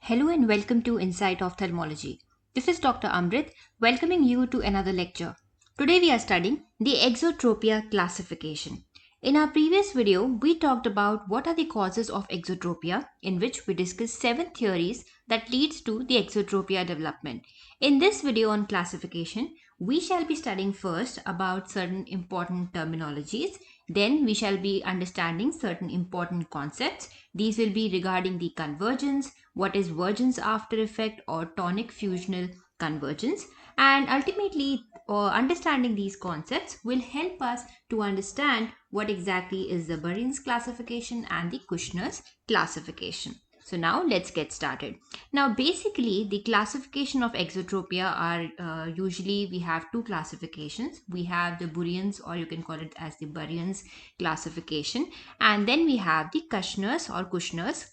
Hello and welcome to Insight Ophthalmology. This is Dr. Amrit welcoming you to another lecture. Today we are studying the Exotropia classification. In our previous video, we talked about what are the causes of exotropia, in which we discussed 7 theories that leads to the exotropia development. In this video on classification, we shall be studying first about certain important terminologies. Then we shall be understanding certain important concepts. These will be regarding the convergence, what is vergence after effect or tonic fusional convergence, and ultimately understanding these concepts will help us to understand what exactly is the Burian's classification and the Kushner's classification. So now let's get started. Now basically the classification of exotropia are usually we have two classifications. We have the Burian's, or you can call it as the Burian's classification, and then we have the Kushner's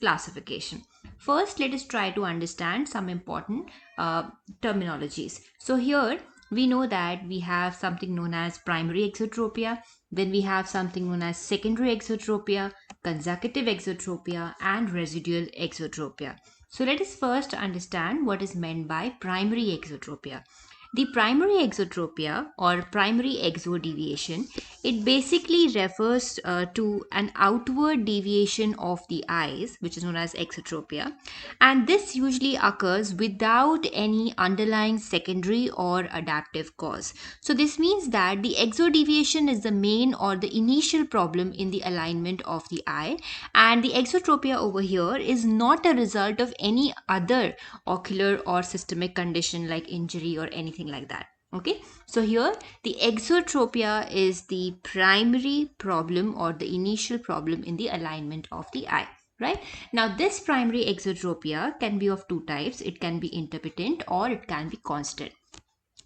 classification. First, let us try to understand some important terminologies. So here we know that we have something known as primary exotropia, then we have something known as secondary exotropia, consecutive exotropia, and residual exotropia. So let us first understand what is meant by primary exotropia. The primary exotropia or primary exodeviation, it basically refers to an outward deviation of the eyes, which is known as exotropia, and this usually occurs without any underlying secondary or adaptive cause. So this means that the exodeviation is the main or the initial problem in the alignment of the eye, and the exotropia over here is not a result of any other ocular or systemic condition like injury or anything like that. Okay, so here the exotropia is the primary problem or the initial problem in the alignment of the eye. Right, now this primary exotropia can be of two types. It can be intermittent or it can be constant.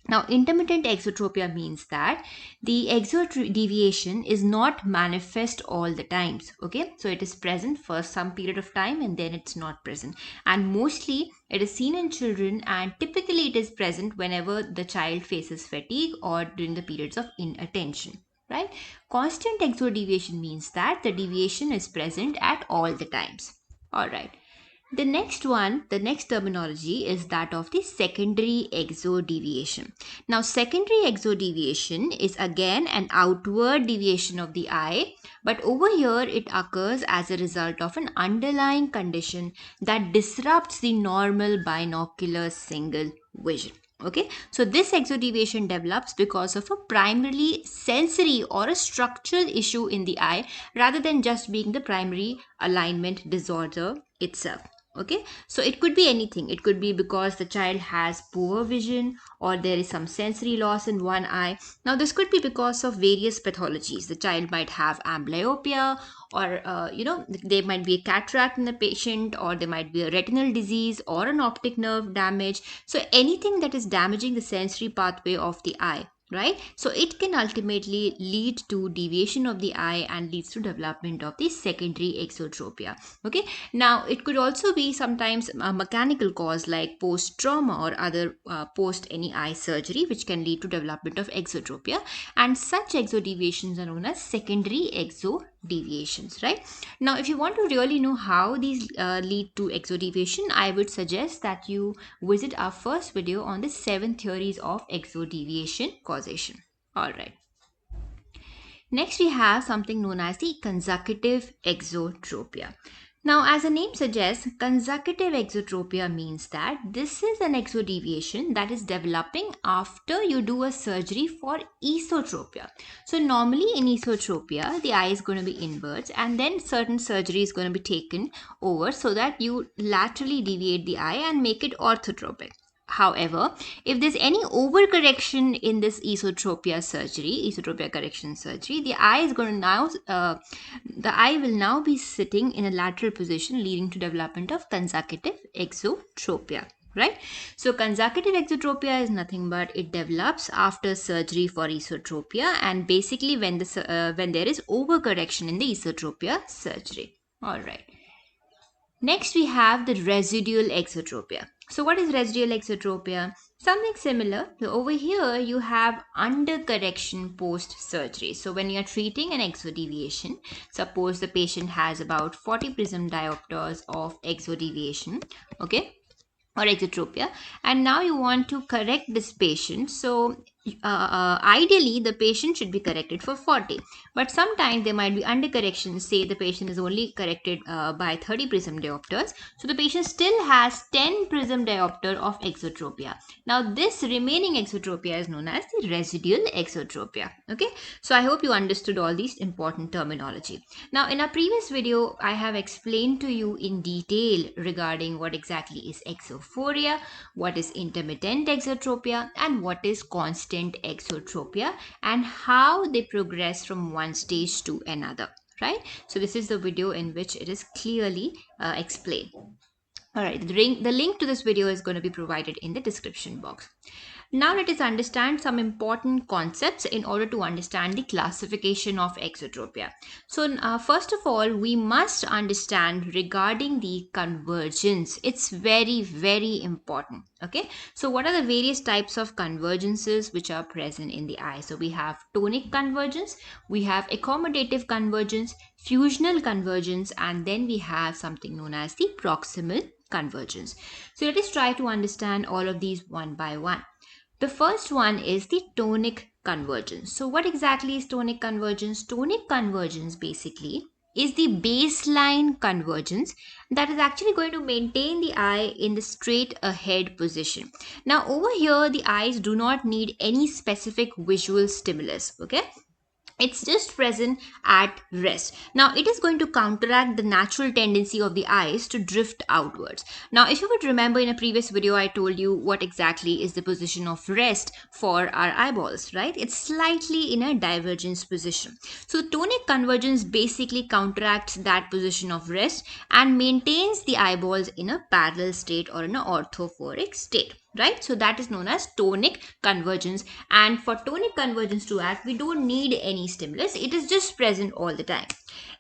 Now, intermittent exotropia means that the exodeviation is not manifest all the times. Okay, so it is present for some period of time and then it's not present. And mostly it is seen in children, and typically it is present whenever the child faces fatigue or during the periods of inattention. Right? Constant exodeviation means that the deviation is present at all the times. All right. The next terminology is that of the secondary exodeviation. Now, secondary exodeviation is again an outward deviation of the eye, but over here it occurs as a result of an underlying condition that disrupts the normal binocular single vision. Okay, so this exodeviation develops because of a primarily sensory or a structural issue in the eye rather than just being the primary alignment disorder itself. Okay, so it could be anything. It could be because the child has poor vision or there is some sensory loss in one eye. Now this could be because of various pathologies. The child might have amblyopia, or there might be a cataract in the patient, or there might be a retinal disease or an optic nerve damage. So anything that is damaging the sensory pathway of the eye, right? So it can ultimately lead to deviation of the eye and leads to development of the secondary exotropia. Okay, now it could also be sometimes a mechanical cause like post trauma or other post any eye surgery, which can lead to development of exotropia, and such exodeviations are known as secondary exodeviations. Right, now if you want to really know how these lead to exodeviation, I would suggest that you visit our first video on the 7 theories of exodeviation causation. All right. Next, we have something known as the consecutive exotropia. Now, as the name suggests, consecutive exotropia means that this is an exodeviation that is developing after you do a surgery for esotropia. So, normally in esotropia, the eye is going to be inwards, and then certain surgery is going to be taken over so that you laterally deviate the eye and make it orthotropic. However, if there's any overcorrection in this esotropia correction surgery, the eye is going to now, the eye will now be sitting in a lateral position, leading to development of consecutive exotropia. Right? So consecutive exotropia is nothing but it develops after surgery for esotropia, and basically when there is overcorrection in the esotropia surgery. All right. Next, we have the residual exotropia. So what is residual exotropia? Something similar. So over here, you have undercorrection post-surgery. So when you are treating an exodeviation, suppose the patient has about 40 prism diopters of exodeviation, okay, or exotropia, and now you want to correct this patient. So ideally the patient should be corrected for 40, but sometimes there might be undercorrections. Say the patient is only corrected by 30 prism diopters, so the patient still has 10 prism diopter of exotropia. Now this remaining exotropia is known as the residual exotropia. Okay, so I hope you understood all these important terminology. Now in our previous video I have explained to you in detail regarding what exactly is exophoria, what is intermittent exotropia, and what is constant exotropia, and how they progress from one stage to another, right? So this is the video in which it is clearly explained. All right, the link to this video is going to be provided in the description box. Now let us understand some important concepts in order to understand the classification of exotropia. So first of all, we must understand regarding the convergence. It's very, very important. Okay, so what are the various types of convergences which are present in the eye? So we have tonic convergence, we have accommodative convergence, fusional convergence, and then we have something known as the proximal convergence. So let us try to understand all of these one by one. The first one is the tonic convergence. So what exactly is tonic convergence? Tonic convergence basically is the baseline convergence that is actually going to maintain the eye in the straight ahead position. Now over here the eyes do not need any specific visual stimulus, okay? It's just present at rest. Now it is going to counteract the natural tendency of the eyes to drift outwards. Now if you would remember, in a previous video I told you what exactly is the position of rest for our eyeballs, right? It's slightly in a divergence position. So tonic convergence basically counteracts that position of rest and maintains the eyeballs in a parallel state or in an orthophoric state, right? So that is known as tonic convergence, and for tonic convergence to act we don't need any stimulus, it is just present all the time.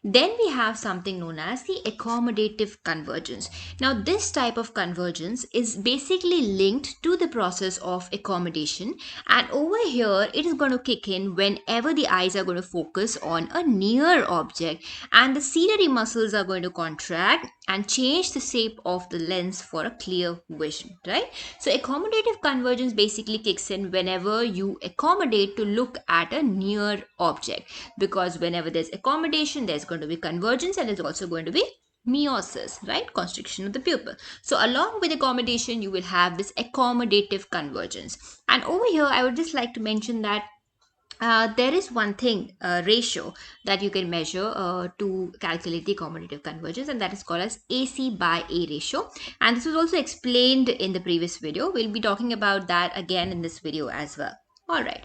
Then we have something known as the accommodative convergence. Now this type of convergence is basically linked to the process of accommodation, and over here it is going to kick in whenever the eyes are going to focus on a near object and the ciliary muscles are going to contract and change the shape of the lens for a clear vision, right? So accommodative convergence basically kicks in whenever you accommodate to look at a near object, because whenever there's accommodation there's going to be convergence, and there's also going to be meiosis, right? Constriction of the pupil. So along with accommodation you will have this accommodative convergence. And over here I would just like to mention that there is one thing, ratio that you can measure to calculate the accommodative convergence, and that is called as AC by A ratio. And this was also explained in the previous video. We'll be talking about that again in this video as well. All right.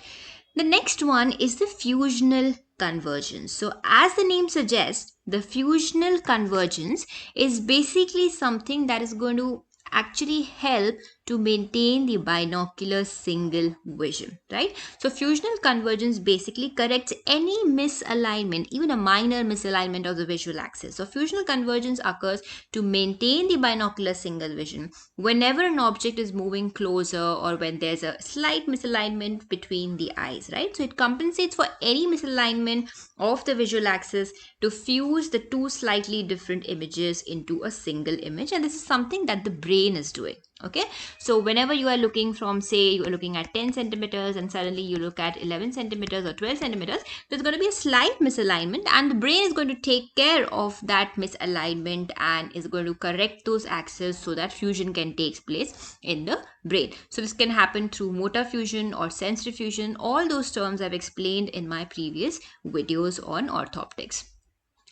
The next one is the fusional convergence. So as the name suggests, the fusional convergence is basically something that is going to actually help to maintain the binocular single vision, right? So fusional convergence basically corrects any misalignment, even a minor misalignment of the visual axis. So fusional convergence occurs to maintain the binocular single vision whenever an object is moving closer or when there's a slight misalignment between the eyes, right? So it compensates for any misalignment of the visual axis to fuse the two slightly different images into a single image, and this is something that the brain is doing. Okay, so whenever you are looking from, say you are looking at 10 centimeters and suddenly you look at 11 centimeters or 12 centimeters, there's going to be a slight misalignment, and the brain is going to take care of that misalignment and is going to correct those axes so that fusion can take place in the brain. So this can happen through motor fusion or sensory fusion. All those terms I've explained in my previous videos on orthoptics.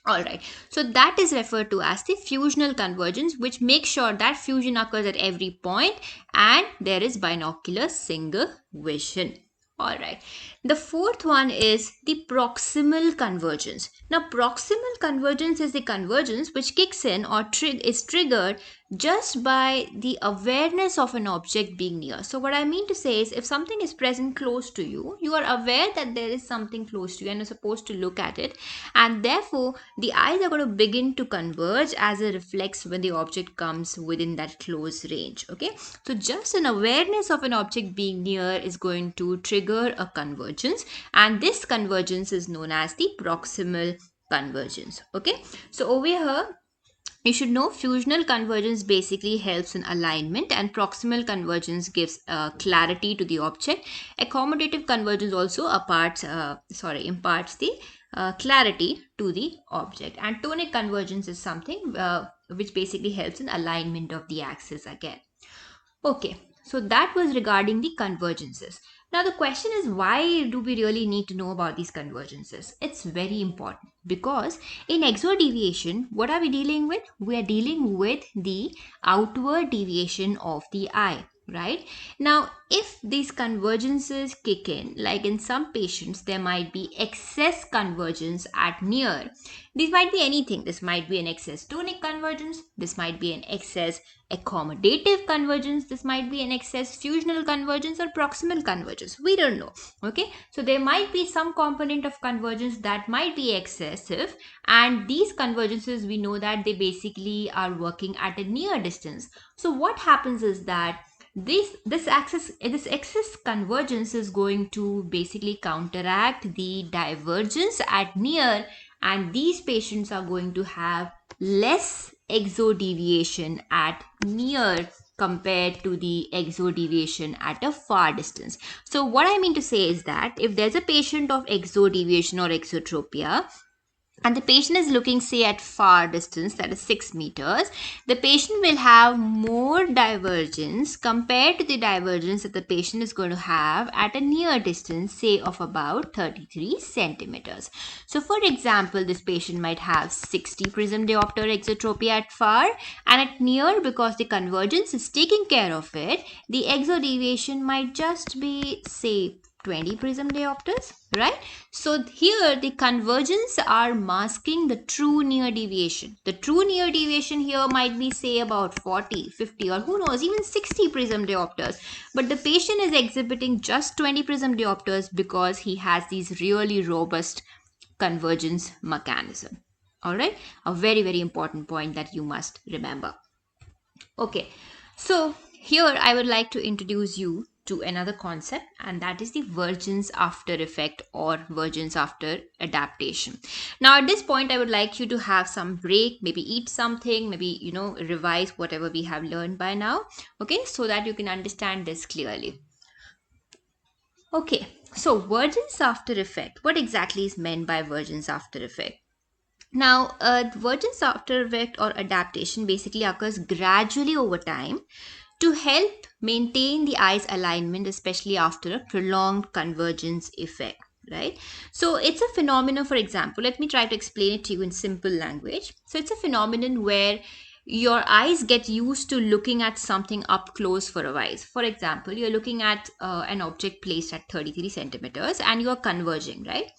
Alright, so that is referred to as the fusional convergence, which makes sure that fusion occurs at every point and there is binocular single vision. All right. The fourth one is the proximal convergence. Now, proximal convergence is the convergence which kicks in or is triggered just by the awareness of an object being near. So, what I mean to say is, if something is present close to you, you are aware that there is something close to you and you're supposed to look at it, and therefore the eyes are going to begin to converge as a reflex when the object comes within that close range. Okay, so just an awareness of an object being near is going to trigger a convergence, and this convergence is known as the proximal convergence. Okay, so over here you should know fusional convergence basically helps in alignment, and proximal convergence gives clarity to the object. Accommodative convergence also imparts the clarity to the object, and tonic convergence is something which basically helps in alignment of the axis again. Okay, so that was regarding the convergences. Now, the question is, why do we really need to know about these convergences? It's very important because in exodeviation, what are we dealing with? We are dealing with the outward deviation of the eye, right? Now, if these convergences kick in, like in some patients, there might be excess convergence at near. These might be anything. This might be an excess tonic convergence. This might be an excess accommodative convergence. This might be an excess fusional convergence or proximal convergence. We don't know. Okay, so there might be some component of convergence that might be excessive, and these convergences, we know that they basically are working at a near distance. So what happens is that this excess convergence is going to basically counteract the divergence at near, and these patients are going to have less exodeviation at near compared to the exodeviation at a far distance. So what I mean to say is that if there's a patient of exodeviation or exotropia, and the patient is looking, say, at far distance, that is 6 meters, the patient will have more divergence compared to the divergence that the patient is going to have at a near distance, say, of about 33 centimeters. So, for example, this patient might have 60 prism diopter exotropia at far, and at near, because the convergence is taking care of it, the exodeviation might just be, say, 20 prism diopters, right? So here the convergence are masking the true near deviation. The true near deviation here might be, say, about 40, 50, or who knows, even 60 prism diopters. But the patient is exhibiting just 20 prism diopters because he has these really robust convergence mechanism. All right, a very, very important point that you must remember. Okay, so here I would like to introduce you to another concept, and that is the vergence after effect or vergence after adaptation. Now, at this point, I would like you to have some break, maybe eat something, maybe, revise whatever we have learned by now, okay, so that you can understand this clearly. Okay, so vergence after effect. What exactly is meant by vergence after effect? Now, vergence after effect or adaptation basically occurs gradually over time to help maintain the eye's alignment, especially after a prolonged convergence effect, right? So, it's a phenomenon, for example, let me try to explain it to you in simple language. So, it's a phenomenon where your eyes get used to looking at something up close for a while. For example, you're looking at an object placed at 33 centimeters and you're converging, right?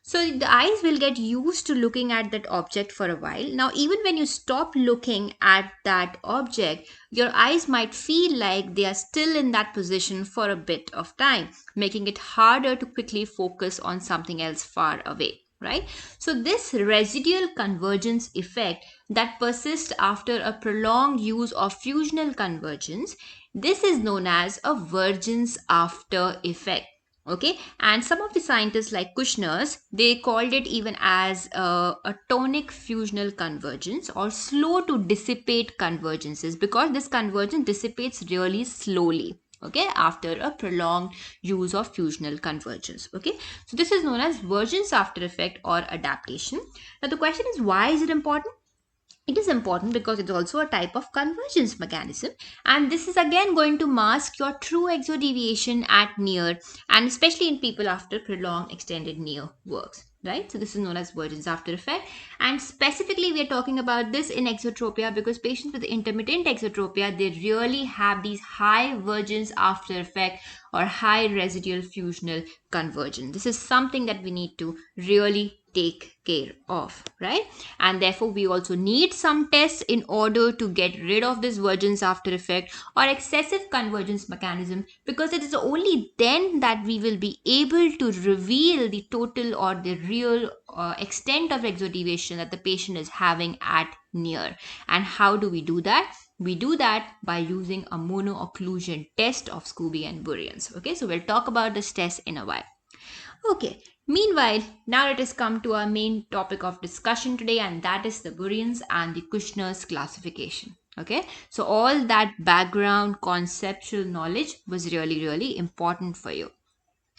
So the eyes will get used to looking at that object for a while. Now, even when you stop looking at that object, your eyes might feel like they are still in that position for a bit of time, making it harder to quickly focus on something else far away, right? So this residual convergence effect that persists after a prolonged use of fusional convergence, this is known as a vergence after effect. Okay, and some of the scientists like Kushner's, they called it even as a tonic fusional convergence or slow to dissipate convergences, because this convergence dissipates really slowly, okay, after a prolonged use of fusional convergence. Okay, so this is known as vergence after effect or adaptation. Now the question is, why is it important? It is important because it's also a type of convergence mechanism, and this is again going to mask your true exodeviation at near, and especially in people after prolonged extended near works. right? So this is known as vergence after effect, and specifically we are talking about this in exotropia because patients with intermittent exotropia, they really have these high vergence after effect or high residual fusional convergence. This is something that we need to really take care of, right? And therefore we also need some tests in order to get rid of this vergence after effect or excessive convergence mechanism, because it is only then that we will be able to reveal the total or the real extent of exodeviation that the patient is having at near. And how do we do that? We do that by using a mono-occlusion test of Scobee and Burians. Okay, so we'll talk about this test in a while. Okay, meanwhile, now let us come to our main topic of discussion today, and that is the Burians and the Kushner's classification. Okay, so all that background conceptual knowledge was really important for you.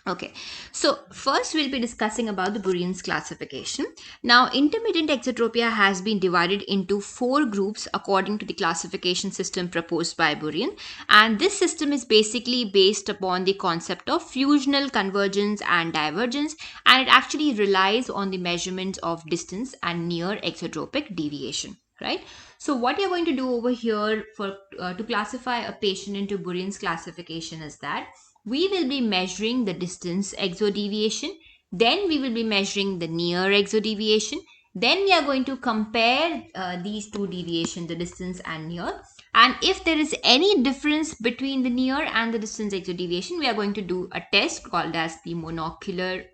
Okay, so first we'll be discussing about the Burian's classification. Now, intermittent exotropia has been divided into 4 groups according to the classification system proposed by Burian, and this system is basically based upon the concept of fusional convergence and divergence, and it actually relies on the measurements of distance and near exotropic deviation, right? So what you're going to do over here for to classify a patient into Burian's classification is that we will be measuring the distance exodeviation, then we will be measuring the near exodeviation, then we are going to compare these two deviations, the distance and near, and if there is any difference between the near and the distance exodeviation, we are going to do a test called as the monocular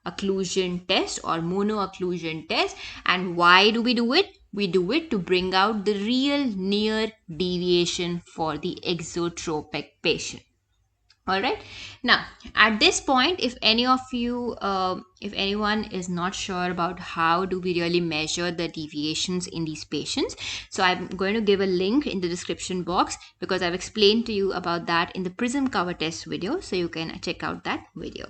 occlusion test or mono-occlusion test. And why do we do it? We do it to bring out the real near deviation for the exotropic patient. All right, now at this point, if any of you if anyone is not sure about how do we really measure the deviations in these patients, so I'm going to give a link in the description box because I've explained to you about that in the prism cover test video, so you can check out that video.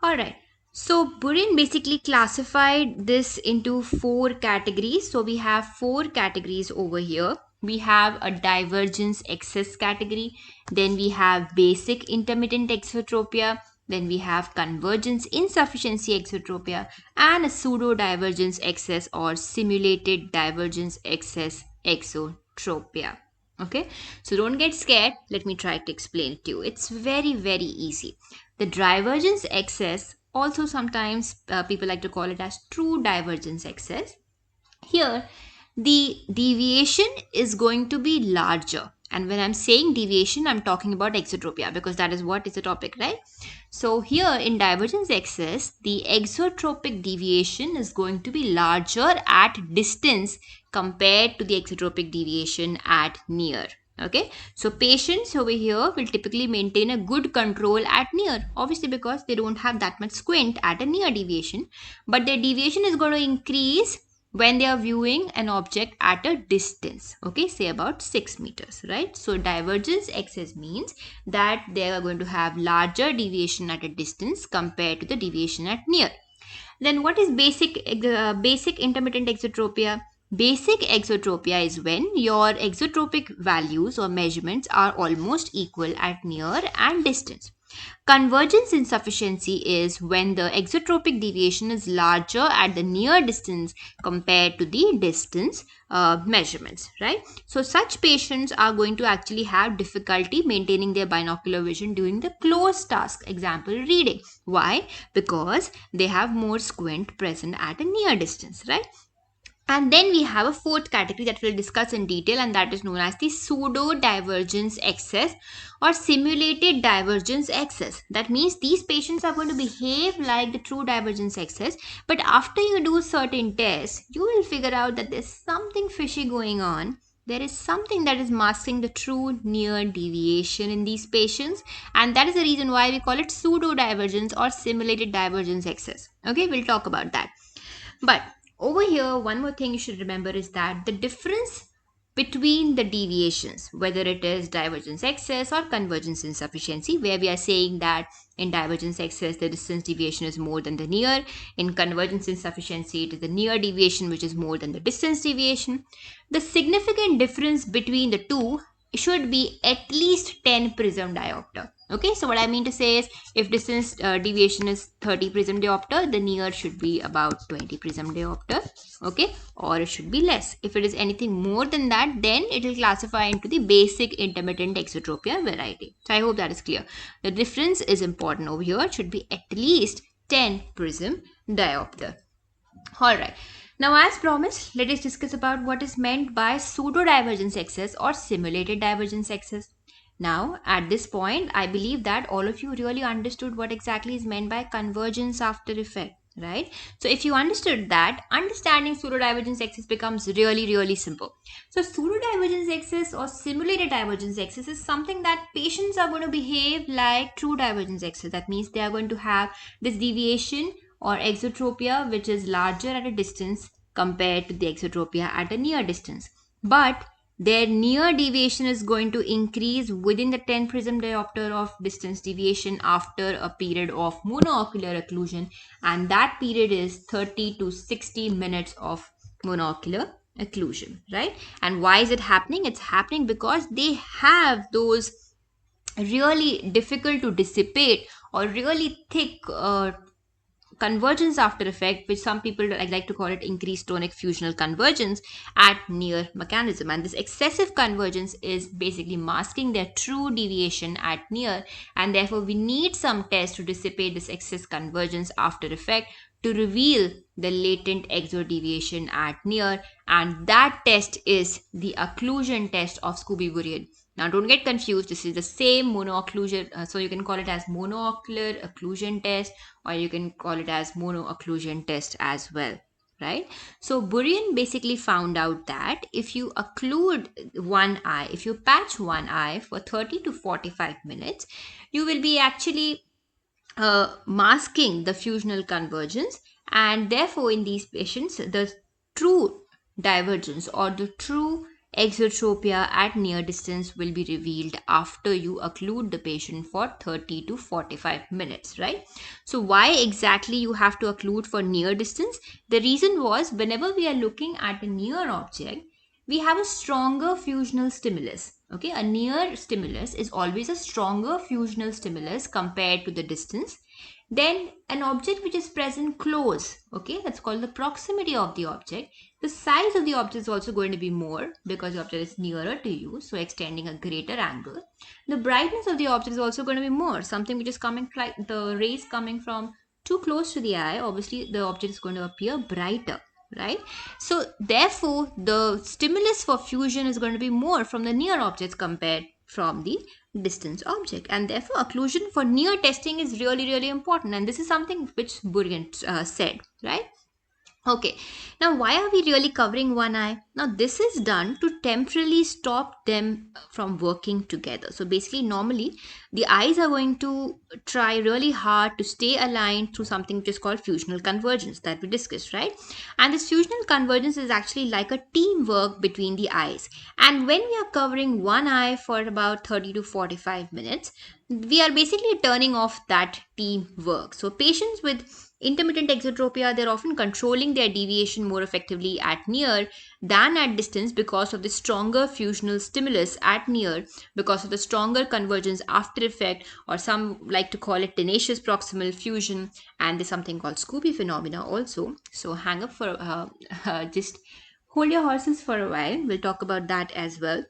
All right, so Burian basically classified this into 4 categories. So we have 4 categories over here. We have a divergence excess category, then we have basic intermittent exotropia, then we have convergence insufficiency exotropia, and a pseudo-divergence excess or simulated divergence excess exotropia. Okay, so don't get scared. Let me try to explain it to you. It's very easy. The divergence excess, also sometimes people like to call it as true divergence excess. Here, the deviation is going to be larger. And when I'm saying deviation, I'm talking about exotropia because that is what is the topic, right? So here in divergence excess, the exotropic deviation is going to be larger at distance compared to the exotropic deviation at near. Okay, so patients over here will typically maintain a good control at near, obviously because they don't have that much squint at a near deviation, but their deviation is going to increase when they are viewing an object at a distance, okay, say about 6 meters, right? So divergence excess means that they are going to have larger deviation at a distance compared to the deviation at near. Then what is basic intermittent exotropia? Basic exotropia is when your exotropic values or measurements are almost equal at near and distance. Convergence insufficiency is when the exotropic deviation is larger at the near distance compared to the distance measurements, right? So such patients are going to actually have difficulty maintaining their binocular vision during the close task, example reading. Why? Because they have more squint present at a near distance, right? And then we have a 4th category that we'll discuss in detail, and that is known as the pseudo-divergence excess or simulated divergence excess. That means these patients are going to behave like the true divergence excess, but after you do certain tests, you will figure out that there's something fishy going on. There is something that is masking the true near deviation in these patients, and that is the reason why we call it pseudo-divergence or simulated divergence excess. Okay, we'll talk about that. But over here, one more thing you should remember is that the difference between the deviations, whether it is divergence excess or convergence insufficiency, where we are saying that in divergence excess, the distance deviation is more than the near. In convergence insufficiency, it is the near deviation which is more than the distance deviation. The significant difference between the two should be at least 10 prism diopter. Okay, so what I mean to say is if distance deviation is 30 prism diopter, the near should be about 20 prism diopter. Okay, or it should be less. If it is anything more than that, then it will classify into the basic intermittent exotropia variety. So I hope that is clear. The difference is important over here. It should be at least 10 prism diopter. Alright, now as promised, let us discuss about what is meant by pseudo-divergence excess or simulated divergence excess. Now, at this point, I believe that all of you really understood what exactly is meant by convergence after effect, right? So, if you understood that, understanding pseudo-divergence excess becomes really simple. So, pseudo-divergence excess or simulated divergence excess is something that patients are going to behave like true divergence excess. That means they are going to have this deviation or exotropia which is larger at a distance compared to the exotropia at a near distance. But their near deviation is going to increase within the 10 prism diopter of distance deviation after a period of monocular occlusion, and that period is 30 to 60 minutes of monocular occlusion, right? And why is it happening? It's happening because they have those really difficult to dissipate or really thick convergence after effect, which some people like to call it increased tonic fusional convergence at near mechanism. And this excessive convergence is basically masking their true deviation at near, and therefore we need some test to dissipate this excess convergence after effect to reveal the latent exo deviation at near, and that test is the occlusion test of Scobee Burian. Now, don't get confused. This is the same monoocclusion, so you can call it as monocular occlusion test, or you can call it as monoocclusion test as well, right? So, Burian basically found out that if you occlude one eye, if you patch one eye for 30 to 45 minutes, you will be actually masking the fusional convergence, and therefore in these patients the true divergence or the true exotropia at near distance will be revealed after you occlude the patient for 30 to 45 minutes, right? So why exactly you have to occlude for near distance? The reason was whenever we are looking at a near object, we have a stronger fusional stimulus. Okay, a near stimulus is always a stronger fusional stimulus compared to the distance. Then an object which is present close, okay, that's called the proximity of the object. The size of the object is also going to be more because the object is nearer to you, so extending a greater angle. The brightness of the object is also going to be more, something which is coming, the rays coming from too close to the eye, obviously the object is going to appear brighter, right? So therefore the stimulus for fusion is going to be more from the near objects compared from the distance object, and therefore occlusion for near testing is really important, and this is something which Burian said, right? Okay, now why are we really covering one eye? Now this is done to temporarily stop them from working together. So basically normally the eyes are going to try really hard to stay aligned through something which is called fusional convergence that we discussed, right? And this fusional convergence is actually like a teamwork between the eyes. And when we are covering one eye for about 30 to 45 minutes, we are basically turning off that teamwork. So patients with intermittent exotropia, they're often controlling their deviation more effectively at near than at distance because of the stronger fusional stimulus at near, because of the stronger convergence after effect, or some like to call it tenacious proximal fusion, and there's something called Scobee phenomena also. So hang up for just hold your horses for a while. We'll talk about that as well.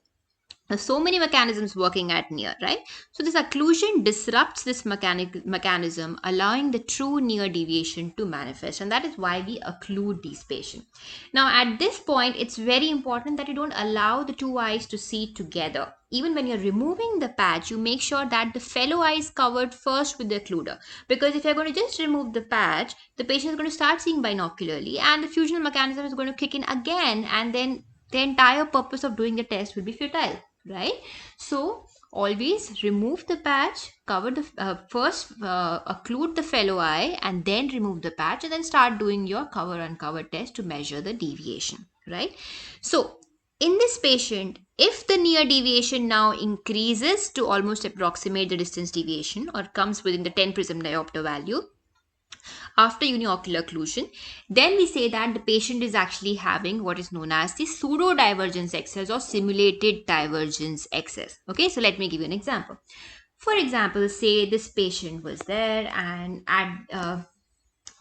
So many mechanisms working at near, right? So this occlusion disrupts this mechanism, allowing the true near deviation to manifest, and that is why we occlude these patients. Now at this point it's very important that you don't allow the two eyes to see together. Even when you're removing the patch, you make sure that the fellow eye is covered first with the occluder, because if you're going to just remove the patch, the patient is going to start seeing binocularly and the fusional mechanism is going to kick in again, and then the entire purpose of doing the test will be futile, right? So always remove the patch, cover the first occlude the fellow eye and then remove the patch, and then start doing your cover uncover test to measure the deviation, right? So in this patient, if the near deviation now increases to almost approximate the distance deviation or comes within the 10 prism diopter value, after uniocular occlusion, then we say that the patient is actually having what is known as the pseudo-divergence excess or simulated divergence excess. Okay, so let me give you an example. For example, say this patient was there and at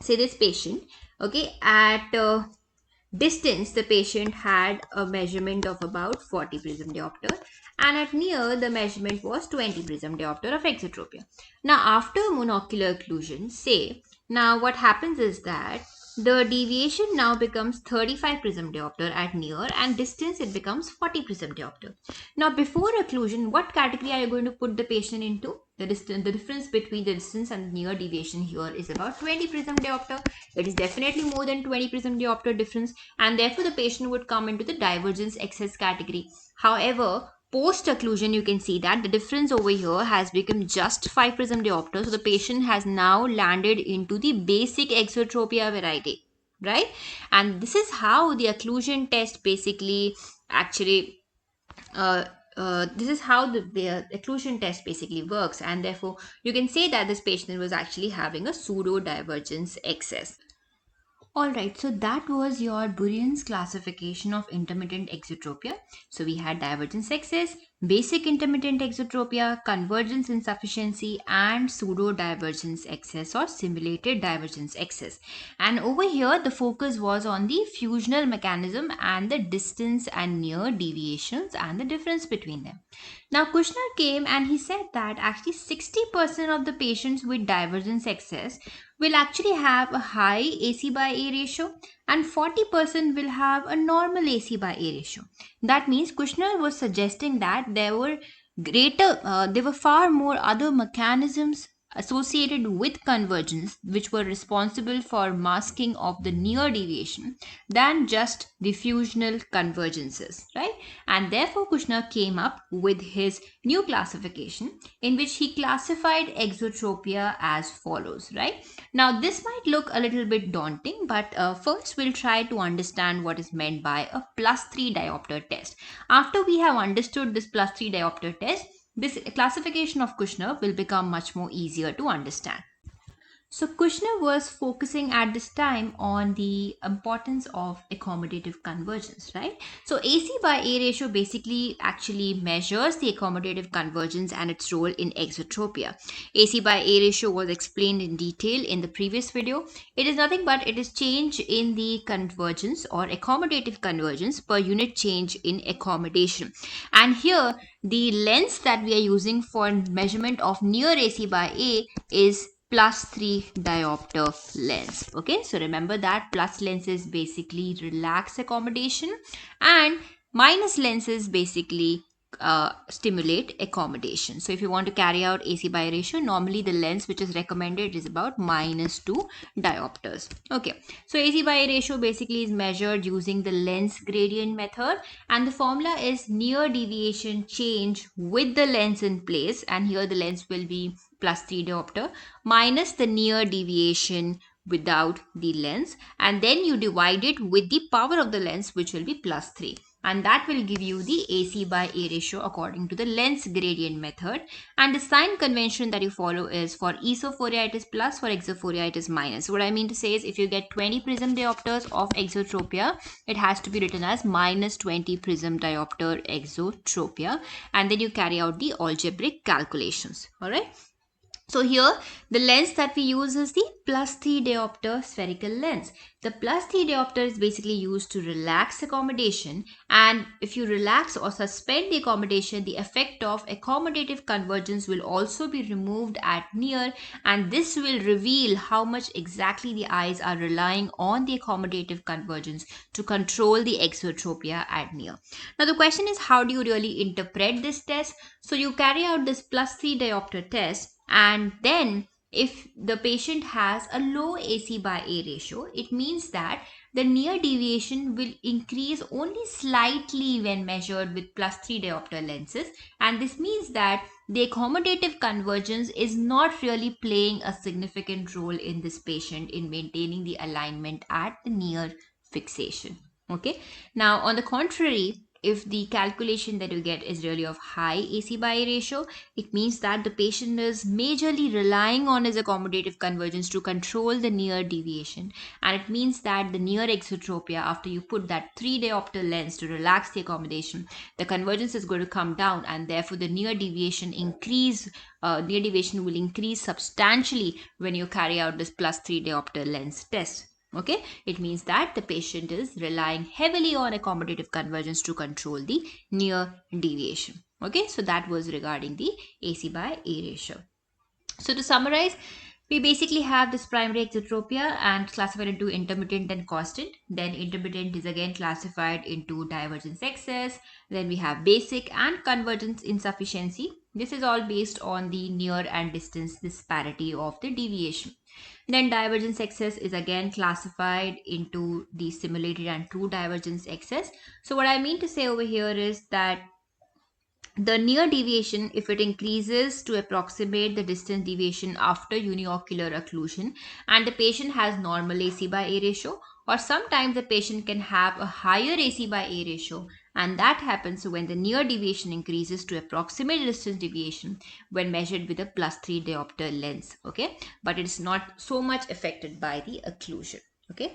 say this patient, okay, at distance the patient had a measurement of about 40 prism diopter, and at near the measurement was 20 prism diopter of exotropia. Now after monocular occlusion, say, now what happens is that the deviation now becomes 35 prism diopter at near, and distance it becomes 40 prism diopter. Now before occlusion, what category are you going to put the patient into? The distance, the difference between the distance and near deviation here is about 20 prism diopter. It is definitely more than 20 prism diopter difference, and therefore the patient would come into the divergence excess category. However, post occlusion, you can see that the difference over here has become just 5 prism diopter. So the patient has now landed into the basic exotropia variety, right? And this is how the occlusion test basically actually this is how the occlusion test basically works, and therefore you can say that this patient was actually having a pseudo divergence excess. Alright, so that was your Burian's classification of intermittent exotropia. So we had divergence excess, basic intermittent exotropia, convergence insufficiency, and pseudo-divergence excess or simulated divergence excess. And over here, the focus was on the fusional mechanism and the distance and near deviations and the difference between them. Now, Kushner came and he said that actually 60% of the patients with divergence excess will actually have a high AC by A ratio and 40% will have a normal AC by A ratio. That means Kushner was suggesting that there were far more other mechanisms associated with convergence which were responsible for masking of the near deviation than just the fusional convergences, right? And therefore Kushner came up with his new classification in which he classified exotropia as follows, right? Now this might look a little bit daunting, but first we'll try to understand what is meant by a +3 diopter test. After we have understood this +3 diopter test, this classification of Kushner will become much more easier to understand. So Kushner was focusing at this time on the importance of accommodative convergence, right? So AC by A ratio basically actually measures the accommodative convergence and its role in exotropia. AC by A ratio was explained in detail in the previous video. It is nothing but it is change in the convergence or accommodative convergence per unit change in accommodation. And here the lens that we are using for measurement of near AC by A is +3 diopter lens. Okay, so remember that plus lens is basically relaxed accommodation and minus lens is basically stimulate accommodation. So if you want to carry out AC by ratio, normally the lens which is recommended is about -2 diopters. Okay, so AC by ratio basically is measured using the lens gradient method, and the formula is near deviation change with the lens in place, and here the lens will be +3 diopter minus the near deviation without the lens, and then you divide it with the power of the lens, which will be +3, and that will give you the AC by A ratio according to the lens gradient method. And the sign convention that you follow is for esophoria it is plus, for exophoria it is minus. What I mean to say is if you get 20 prism diopters of exotropia, it has to be written as -20 prism diopter exotropia, and then you carry out the algebraic calculations. All right. So here the lens that we use is the +3 diopter spherical lens. The +3 diopter is basically used to relax accommodation, and if you relax or suspend the accommodation, the effect of accommodative convergence will also be removed at near, and this will reveal how much exactly the eyes are relying on the accommodative convergence to control the exotropia at near. Now the question is, how do you really interpret this test? So you carry out this +3 diopter test, and then if the patient has a low AC by A ratio, it means that the near deviation will increase only slightly when measured with +3 diopter lenses, and this means that the accommodative convergence is not really playing a significant role in this patient in maintaining the alignment at the near fixation. Okay, now on the contrary, if the calculation that you get is really of high AC by A ratio, it means that the patient is majorly relying on his accommodative convergence to control the near deviation. And it means that the near exotropia, after you put that 3 diopter lens to relax the accommodation, the convergence is going to come down, and therefore the near deviation will increase substantially when you carry out this plus 3 diopter lens test. Okay, it means that the patient is relying heavily on accommodative convergence to control the near deviation. Okay, so that was regarding the AC by A ratio. So to summarize, we basically have this primary exotropia and classified into intermittent and constant. Then intermittent is again classified into divergence excess. Then we have basic and convergence insufficiency. This is all based on the near and distance disparity of the deviation. Then divergence excess is again classified into the simulated and true divergence excess. So what I mean to say over here is that the near deviation, if it increases to approximate the distance deviation after uniocular occlusion, and the patient has normal AC by A ratio, or sometimes the patient can have a higher AC by A ratio, and that happens when the near deviation increases to approximate the distance deviation when measured with a plus 3 diopter lens. Okay, but it's not so much affected by the occlusion. Okay.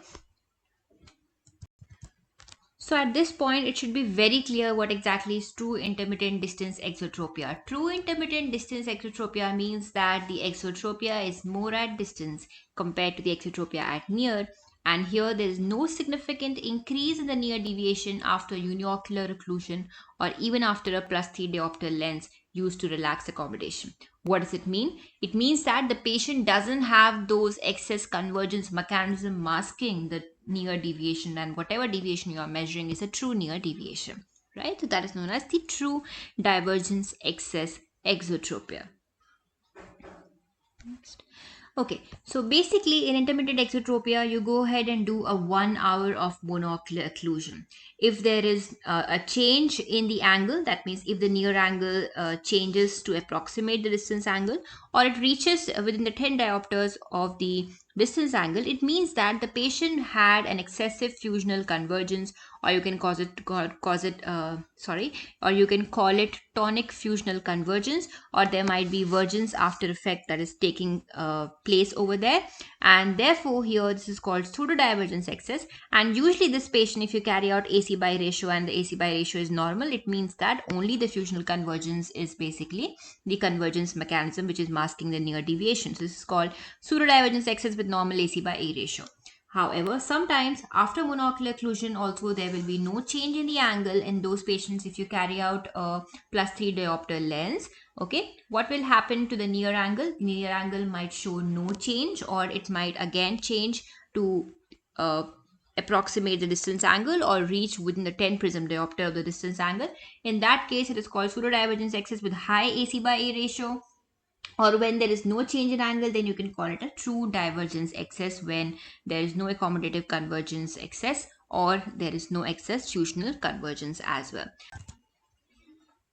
So at this point, it should be very clear what exactly is true intermittent distance exotropia. True intermittent distance exotropia means that the exotropia is more at distance compared to the exotropia at near, and here there is no significant increase in the near deviation after uniocular occlusion or even after a plus 3 diopter lens used to relax accommodation. What does it mean? It means that the patient doesn't have those excess convergence mechanism masking the near deviation, and whatever deviation you are measuring is a true near deviation, right? So that is known as the true divergence excess exotropia. Next. Okay, so basically in intermittent exotropia, you go ahead and do a 1 hour of monocular occlusion. If there is a change in the angle, that means if the near angle changes to approximate the distance angle, or it reaches within the 10 diopters of the distance angle, it means that the patient had an excessive fusional convergence, or you can or you can call it tonic fusional convergence, or there might be vergence after effect that is taking place over there, and therefore here this is called pseudo-divergence excess. And usually this patient, if you carry out AC by ratio and the AC by ratio is normal, it means that only the fusional convergence is basically the convergence mechanism which is masking the near deviation. So this is called pseudo-divergence excess with normal AC by A ratio. However, sometimes after monocular occlusion also there will be no change in the angle in those patients if you carry out a plus 3 diopter lens. Okay, what will happen to the near angle? Near angle might show no change, or it might again change to approximate the distance angle or reach within the 10 prism diopter of the distance angle. In that case, it is called pseudo-divergence excess with high AC by A ratio. Or when there is no change in angle, then you can call it a true divergence excess when there is no accommodative convergence excess or there is no excess fusional convergence as well.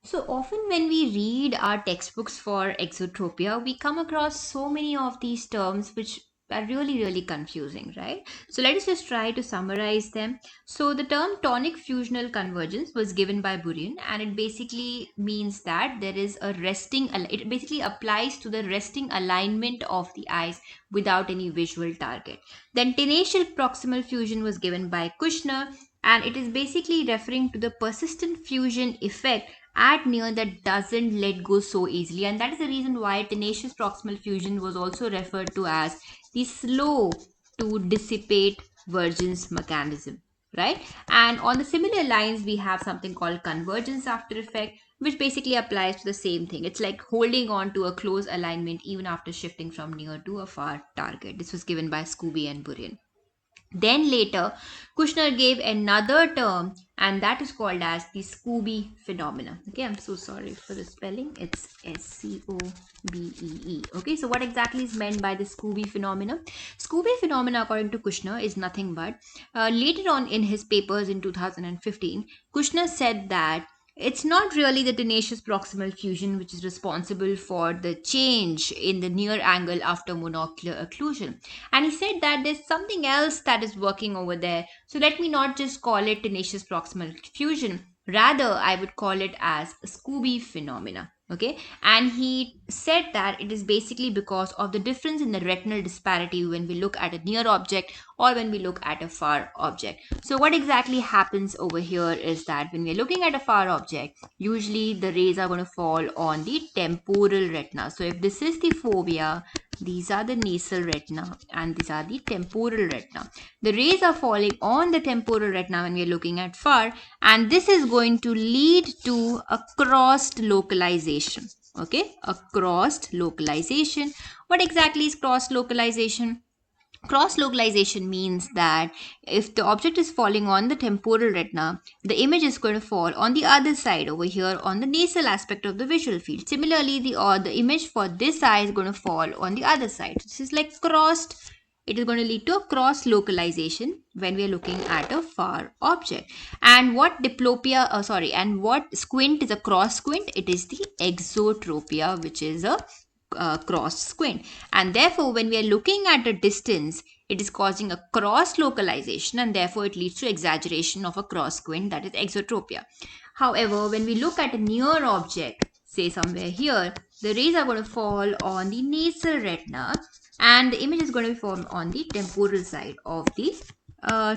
So often when we read our textbooks for exotropia, we come across so many of these terms which are really confusing, right? So let us just try to summarize them. So the term tonic fusional convergence was given by Burian, and it basically means that there is a it basically applies to the resting alignment of the eyes without any visual target. Then tenacious proximal fusion was given by Kushner, and it is basically referring to the persistent fusion effect at near that doesn't let go so easily, and that is the reason why tenacious proximal fusion was also referred to as the slow to dissipate vergence mechanism, right? And on the similar lines, we have something called convergence after effect, which basically applies to the same thing. It's like holding on to a close alignment even after shifting from near to a far target. This was given by Scobee and Burian. Then later, Kushner gave another term, and that is called as the Scobee phenomena. Okay, I'm so sorry for the spelling. It's Scobee. Okay, so what exactly is meant by the Scobee phenomena? Scobee phenomena, according to Kushner, is nothing but later on in his papers in 2015, Kushner said that it's not really the tenacious proximal fusion which is responsible for the change in the near angle after monocular occlusion. And he said that there's something else that is working over there. So let me not just call it tenacious proximal fusion. Rather, I would call it as a Scobee phenomena. Okay, and he said that it is basically because of the difference in the retinal disparity when we look at a near object or when we look at a far object. So, what exactly happens over here is that when we're looking at a far object, usually the rays are going to fall on the temporal retina. So, if this is the fovea, these are the nasal retina and these are the temporal retina. The rays are falling on the temporal retina when we are looking at far, and this is going to lead to a crossed localization. Okay, a crossed localization. What exactly is cross localization? Cross localization means that if the object is falling on the temporal retina, the image is going to fall on the other side over here on the nasal aspect of the visual field. Similarly, the image for this eye is going to fall on the other side. This is like crossed. It is going to lead to a cross localization when we are looking at a far object. And what and what squint is a cross squint? It is the exotropia, which is a cross squint, and therefore when we are looking at a distance, it is causing a cross localization, and therefore it leads to exaggeration of a cross squint, that is exotropia. However, when we look at a near object, say somewhere here, the rays are going to fall on the nasal retina and the image is going to be formed on the temporal side of the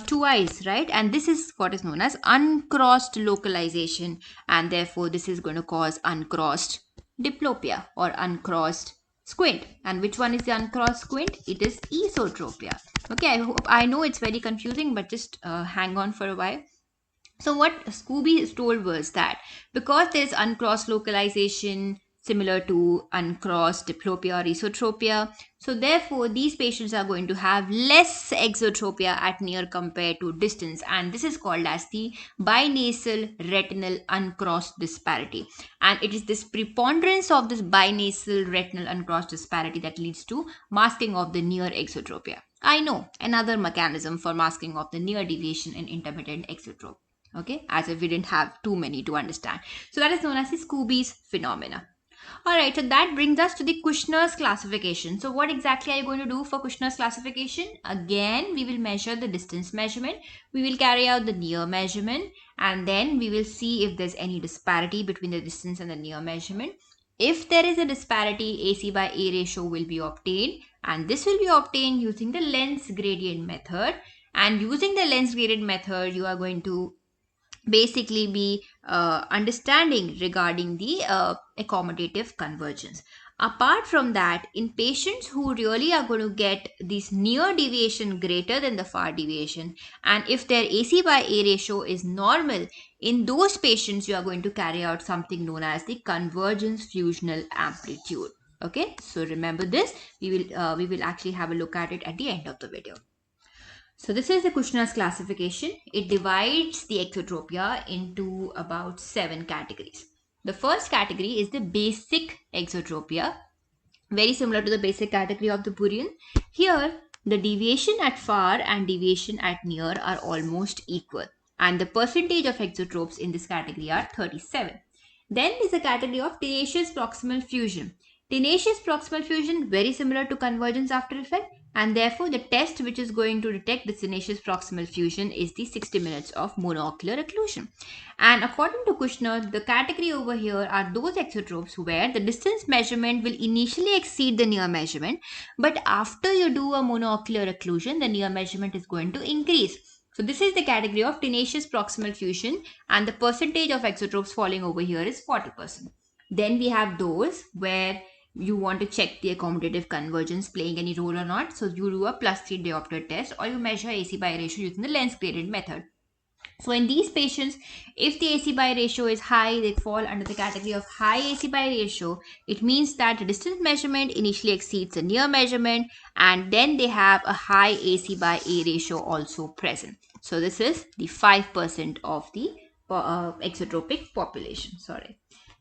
two eyes, right? And this is what is known as uncrossed localization, and therefore this is going to cause uncrossed diplopia or uncrossed squint. And which one is the uncrossed squint? It is esotropia. Okay, I know it's very confusing, but just hang on for a while. So what Scobee is told was that because there is uncrossed localization similar to uncrossed diplopia or esotropia, so therefore these patients are going to have less exotropia at near compared to distance, and this is called as the binasal retinal uncrossed disparity. And it is this preponderance of this binasal retinal uncrossed disparity that leads to masking of the near exotropia. I know, another mechanism for masking of the near deviation in intermittent exotropia. Okay, as if we didn't have too many to understand. So that is known as the Scobee's phenomena. Alright, so that brings us to the Kushner's classification. So what exactly are you going to do for Kushner's classification? Again, we will measure the distance measurement. We will carry out the near measurement, and then we will see if there's any disparity between the distance and the near measurement. If there is a disparity, AC by A ratio will be obtained, and this will be obtained using the lens gradient method. And using the lens gradient method, you are going to basically be understanding regarding the accommodative convergence. Apart from that, in patients who really are going to get this near deviation greater than the far deviation, and if their AC by A ratio is normal, in those patients you are going to carry out something known as the convergence fusional amplitude. Okay, so remember this. We will actually have a look at it at the end of the video. So this is the Kushner's classification. It divides the exotropia into about 7 categories. The first category is the basic exotropia, very similar to the basic category of the Burian. Here, the deviation at far and deviation at near are almost equal, and the percentage of exotropes in this category are 37. Then there is a category of tenacious proximal fusion. Tenacious proximal fusion, very similar to convergence after effect, and therefore the test which is going to detect the tenacious proximal fusion is the 60 minutes of monocular-occlusion. And according to Kushner, the category over here are those exotropes where the distance measurement will initially exceed the near measurement, but after you do a monocular-occlusion, the near measurement is going to increase. So this is the category of tenacious proximal fusion, and the percentage of exotropes falling over here is 40%. Then we have those where you want to check the accommodative convergence playing any role or not. So you do a +3 diopter test, or you measure AC by ratio using the lens gradient method. So in these patients, if the AC by ratio is high, they fall under the category of high AC by ratio. It means that the distance measurement initially exceeds the near measurement, and then they have a high AC by A ratio also present. So this is the 5% of the exotropic population.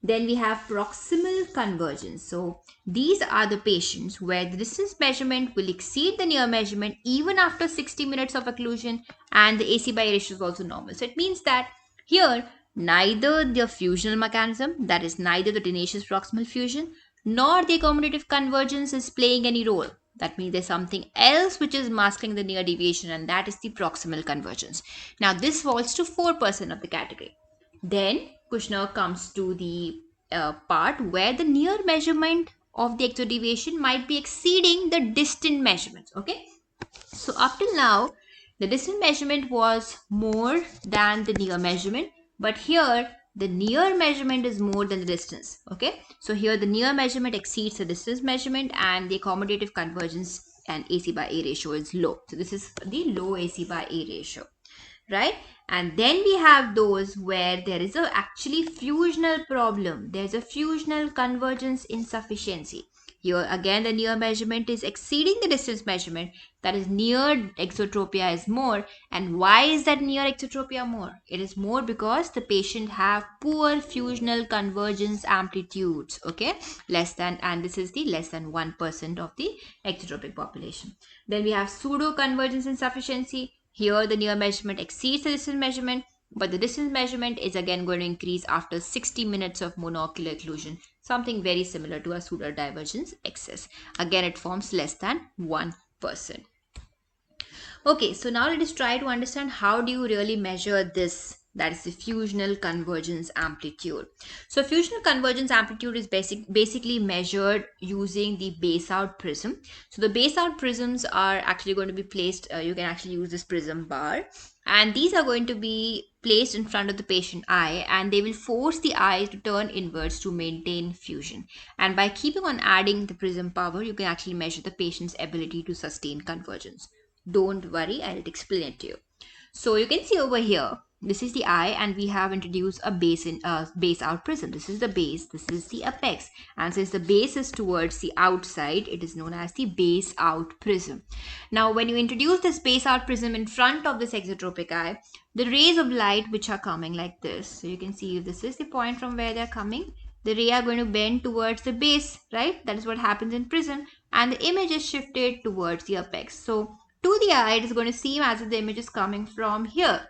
Then we have proximal convergence. So these are the patients where the distance measurement will exceed the near measurement even after 60 minutes of occlusion, and the AC by ratio is also normal. So it means that here neither the fusional mechanism, that is neither the tenacious proximal fusion nor the accommodative convergence, is playing any role. That means there's something else which is masking the near deviation, and that is the proximal convergence. Now this falls to 4% of the category. Then Kushner comes to the part where the near measurement of the exodeviation might be exceeding the distant measurements. Okay, so up till now, the distant measurement was more than the near measurement, but here the near measurement is more than the distance. Okay, so here the near measurement exceeds the distance measurement, and the accommodative convergence and AC by A ratio is low. So this is the low AC by A ratio, right? And then we have those where there is a actually fusional problem. There's a fusional convergence insufficiency. Here again the near measurement is exceeding the distance measurement, that is near exotropia is more. And why is that near exotropia more? It is more because the patient have poor fusional convergence amplitudes, okay, less than, and this is the less than 1% of the exotropic population. Then we have pseudo convergence insufficiency. Here the near measurement exceeds the distance measurement, but the distance measurement is again going to increase after 60 minutes of monocular-occlusion, something very similar to a pseudo-divergence excess. Again, it forms less than 1%. Okay, so now let us try to understand how do you really measure this, that is the fusional convergence amplitude. So fusional convergence amplitude is basically measured using the base out prism. So the base out prisms are actually going to be placed, you can actually use this prism bar, and these are going to be placed in front of the patient eye, and they will force the eye to turn inwards to maintain fusion. And by keeping on adding the prism power, you can actually measure the patient's ability to sustain convergence. Don't worry, I'll explain it to you. So you can see over here, this is the eye, and we have introduced a base out prism. This is the base, this is the apex, and since the base is towards the outside, it is known as the base out prism. Now when you introduce this base out prism in front of this exotropic eye, the rays of light which are coming like this, so you can see if this is the point from where they're coming, the ray are going to bend towards the base, right? That is what happens in prism, and the image is shifted towards the apex. So to the eye, it is going to seem as if the image is coming from here,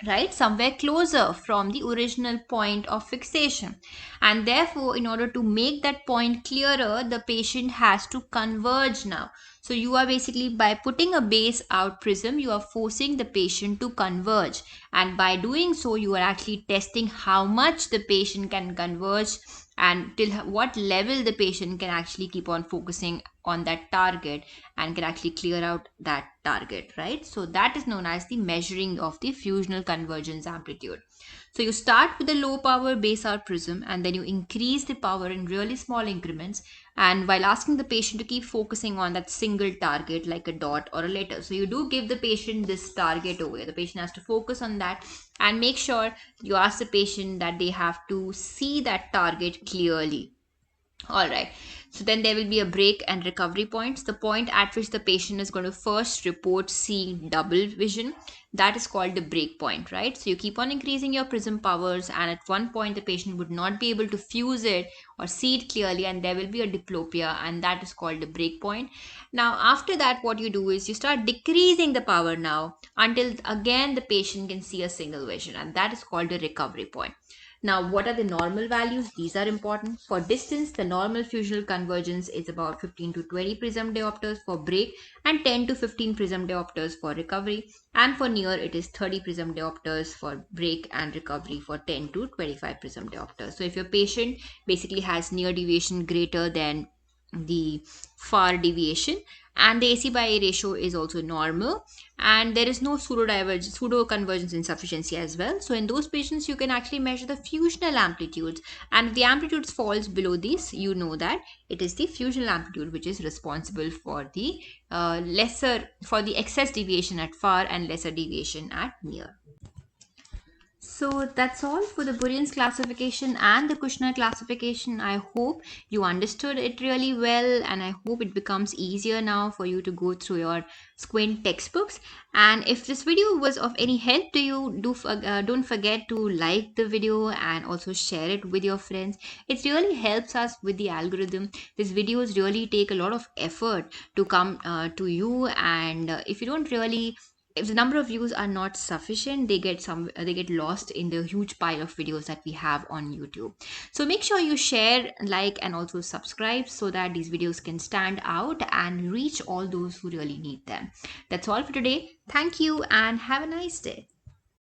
right, somewhere closer from the original point of fixation. And therefore, in order to make that point clearer, the patient has to converge now. So you are basically, by putting a base out prism, you are forcing the patient to converge, and by doing so you are actually testing how much the patient can converge and till what level the patient can actually keep on focusing on that target and can actually clear out that target, right? So that is known as the measuring of the fusional convergence amplitude. So you start with a low power base out prism, and then you increase the power in really small increments, and while asking the patient to keep focusing on that single target like a dot or a letter. So you do give the patient this target over here. The patient has to focus on that, and make sure you ask the patient that they have to see that target clearly. All right. So then there will be a break and recovery points. The point at which the patient is going to first report seeing double vision, that is called the break point, right? So you keep on increasing your prism powers, and at one point the patient would not be able to fuse it or see it clearly, and there will be a diplopia, and that is called the break point. Now after that, what you do is you start decreasing the power now until again the patient can see a single vision, and that is called the recovery point. Now, what are the normal values? These are important. For distance, the normal fusional convergence is about 15 to 20 prism diopters for break and 10 to 15 prism diopters for recovery. And for near, it is 30 prism diopters for break and recovery for 10 to 25 prism diopters. So if your patient basically has near deviation greater than the far deviation, and the AC by A ratio is also normal, and there is no pseudo convergence insufficiency as well. So in those patients you can actually measure the fusional amplitudes, and if the amplitudes falls below this, you know that it is the fusional amplitude which is responsible for the excess deviation at far and lesser deviation at near. So that's all for the Burian's classification and the Kushner classification. I hope you understood it really well, and I hope it becomes easier now for you to go through your squint textbooks. And if this video was of any help to you, don't forget to like the video and also share it with your friends. It really helps us with the algorithm. These videos really take a lot of effort to come to you, and if the number of views are not sufficient, they get lost in the huge pile of videos that we have on YouTube. So make sure you share, like, and also subscribe so that these videos can stand out and reach all those who really need them. That's all for today. Thank you and have a nice day.